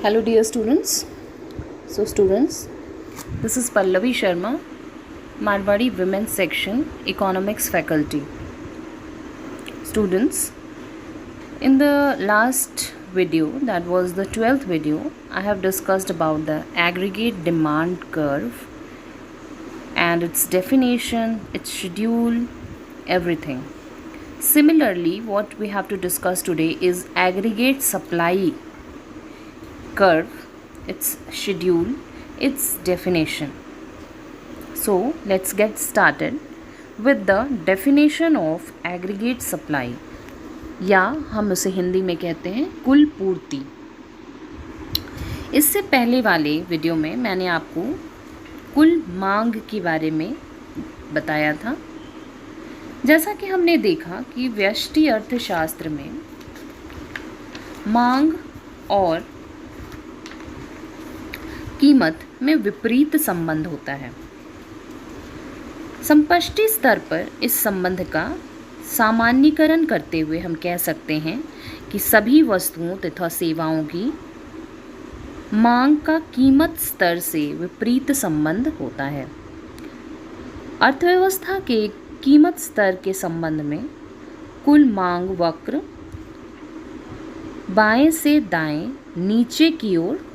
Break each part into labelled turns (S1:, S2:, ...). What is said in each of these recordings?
S1: Hello dear students. Students, this is Pallavi Sharma, Marwari Women's Section, Economics Faculty. Students, in the last video, that was the 12th video, I have discussed about the aggregate demand curve and its definition, its schedule, everything. Similarly, what we have to discuss today is aggregate supply curve, its schedule, its definition. So let's get started with the definition of aggregate supply, या हम उसे हिंदी में कहते हैं कुल पूर्ति। इससे पहले वाले वीडियो में मैंने आपको कुल मांग के बारे में बताया था। जैसा कि हमने देखा कि व्यष्टि अर्थशास्त्र में मांग और कीमत में विपरीत संबंध होता है। समष्टि स्तर पर इस संबंध का सामान्यीकरण करते हुए हम कह सकते हैं कि सभी वस्तुओं तथा सेवाओं की मांग का कीमत स्तर से विपरीत संबंध होता है। अर्थव्यवस्था के कीमत स्तर के संबंध में कुल मांग वक्र बाएं से दाएं नीचे की ओर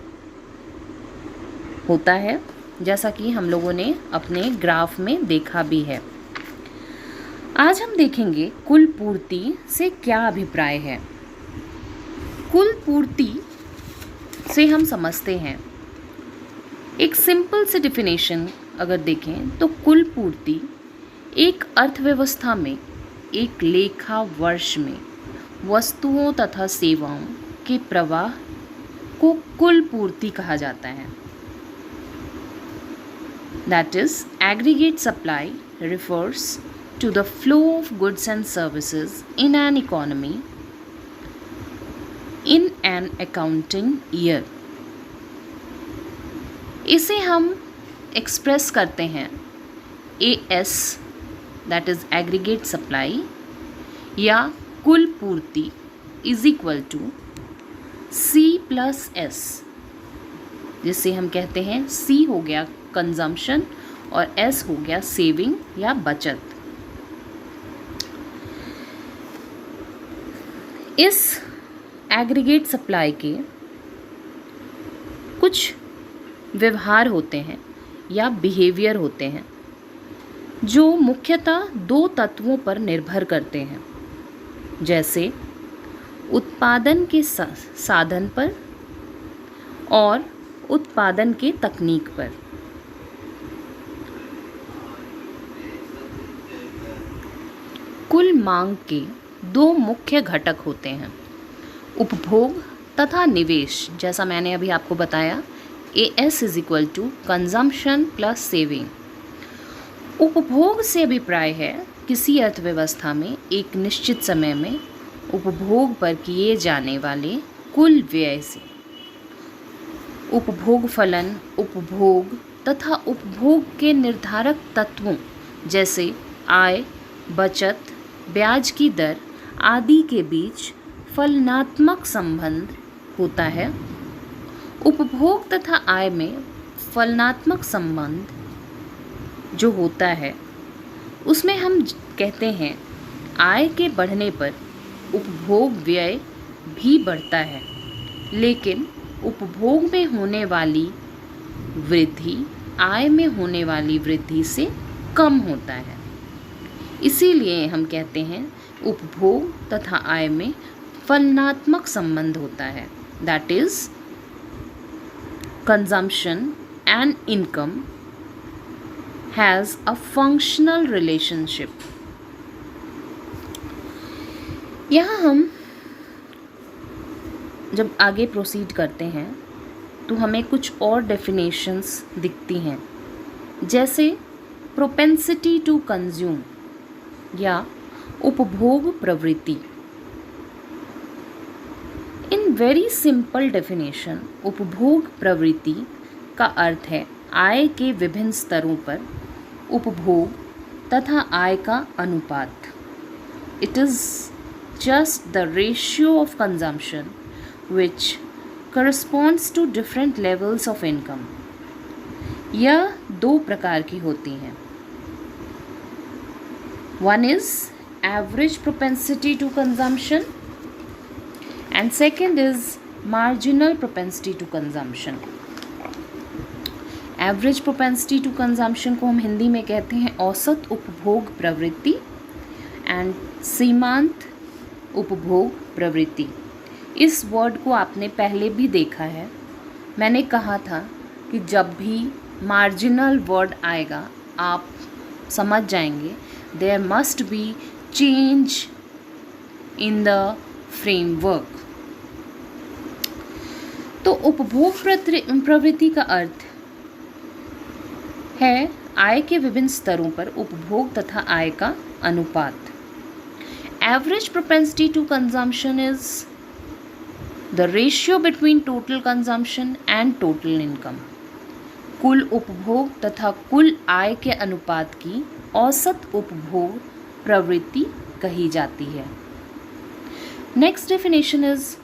S1: होता है, जैसा कि हम लोगों ने अपने ग्राफ में देखा भी है। आज हम देखेंगे कुल पूर्ति से क्या अभिप्राय है। कुल पूर्ति से हम समझते हैं, एक सिंपल से डिफिनेशन अगर देखें तो कुल पूर्ति एक अर्थव्यवस्था में एक लेखा वर्ष में वस्तुओं तथा सेवाओं के प्रवाह को कुल पूर्ति कहा जाता है। That is, aggregate supply refers to the flow of goods and services in an economy in an accounting year. इसे हम एक्सप्रेस करते हैं AS, that is aggregate supply, या कुल पूर्ति is equal to C plus S, जिसे हम कहते हैं C हो गया कंजम्पशन और S हो गया सेविंग या बचत। इस एग्रीगेट सप्लाई के कुछ व्यवहार होते हैं या बिहेवियर होते हैं जो मुख्यतः दो तत्वों पर निर्भर करते हैं, जैसे उत्पादन के साधन पर और उत्पादन के तकनीक पर। कुल मांग के दो मुख्य घटक होते हैं, उपभोग तथा निवेश। जैसा मैंने अभी आपको बताया, AS is equal to consumption plus saving. उपभोग से अभिप्राय है किसी अर्थव्यवस्था में एक निश्चित समय में उपभोग पर किए जाने वाले कुल व्यय से। उपभोग फलन, उपभोग तथा उपभोग के निर्धारक तत्वों जैसे आय, बचत, ब्याज की दर आदि के बीच फलनात्मक संबंध होता है। उपभोग तथा आय में फलनात्मक संबंध जो होता है उसमें हम कहते हैं आय के बढ़ने पर उपभोग व्यय भी बढ़ता है, लेकिन उपभोग में होने वाली वृद्धि आय में होने वाली वृद्धि से कम होता है। इसीलिए हम कहते हैं उपभोग तथा आय में फलनात्मक संबंध होता है। That is consumption and income has a functional relationship. यहाँ हम जब आगे प्रोसीड करते हैं तो हमें कुछ और डेफिनेशंस दिखती हैं, जैसे प्रोपेंसिटी टू कंज्यूम या उपभोग प्रवृत्ति। इन वेरी सिंपल डेफिनेशन, उपभोग प्रवृत्ति का अर्थ है आय के विभिन्न स्तरों पर उपभोग तथा आय का अनुपात। It is just the ratio of consumption which corresponds to different levels of income. यह दो प्रकार की होती हैं. One is average propensity to consumption and second is marginal propensity to consumption. Average propensity to consumption को हम हिंदी में कहते हैं औसत उपभोग प्रवृत्ति एंड सीमांत उपभोग प्रवृत्ति. इस वर्ड को आपने पहले भी देखा है. मैंने कहा था कि जब भी मार्जिनल वर्ड आएगा आप समझ जाएंगे there must be change in the framework. तो उपभोग प्रवृत्ति का अर्थ है आय के विभिन्न स्तरों पर उपभोग तथा आय का अनुपात. Average propensity to consumption is the ratio between total consumption and total income. कुल उपभोग तथा कुल आय के अनुपात की औसत उपभोग प्रवृत्ति कही जाती है. Next definition is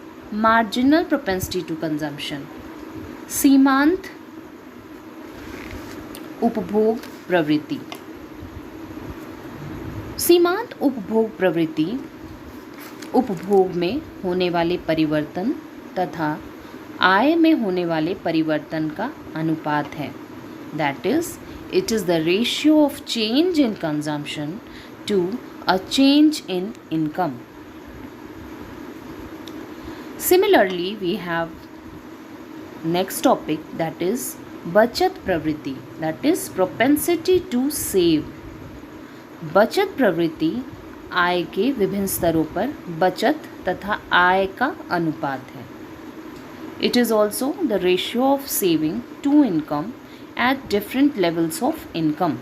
S1: marginal propensity to consumption. सीमांत उपभोग प्रवृत्ति. सीमांत उपभोग प्रवृत्ति उपभोग में होने वाले परिवर्तन तथा आय में होने वाले परिवर्तन का अनुपात है. That is it is the ratio of change in consumption to a change in income. Similarly we have next topic that is बचत प्रवृत्ति, that is propensity to save. बचत प्रवृत्ति आय के विभिन्न स्तरों पर बचत तथा आय का अनुपात है. It is also the ratio of saving to income at different levels of income.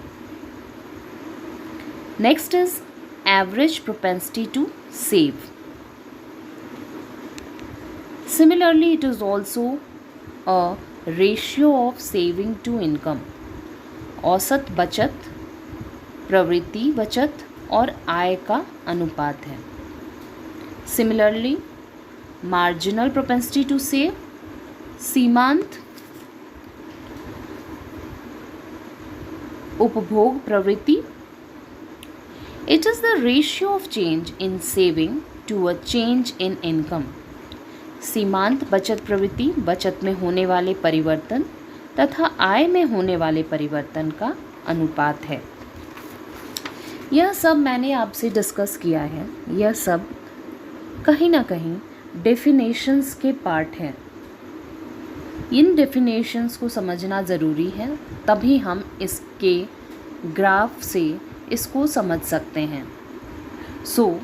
S1: Next is average propensity to save. Similarly it is also a ratio of saving to income. औसत बचत प्रवृत्ति बचत और आय का अनुपात है. Similarly marginal propensity to save सीमांत उपभोग प्रवृत्ति. It is the ratio of change in saving to a change in income. सीमांत बचत प्रवृत्ति बचत में होने वाले परिवर्तन तथा आय में होने वाले परिवर्तन का अनुपात है. यह सब मैंने आपसे डिस्कस किया है. यह सब कहीं ना कहीं डेफिनेशंस के पार्ट हैं. इन डेफिनेशंस को समझना ज़रूरी है, तभी हम इसके ग्राफ से इसको समझ सकते हैं. सो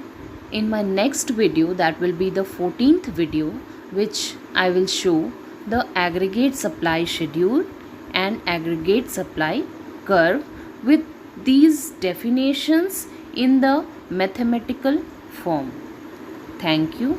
S1: in my next video, that will be the 14th video, which I will show the aggregate supply schedule and aggregate supply curve with these definitions in the mathematical form. Thank you.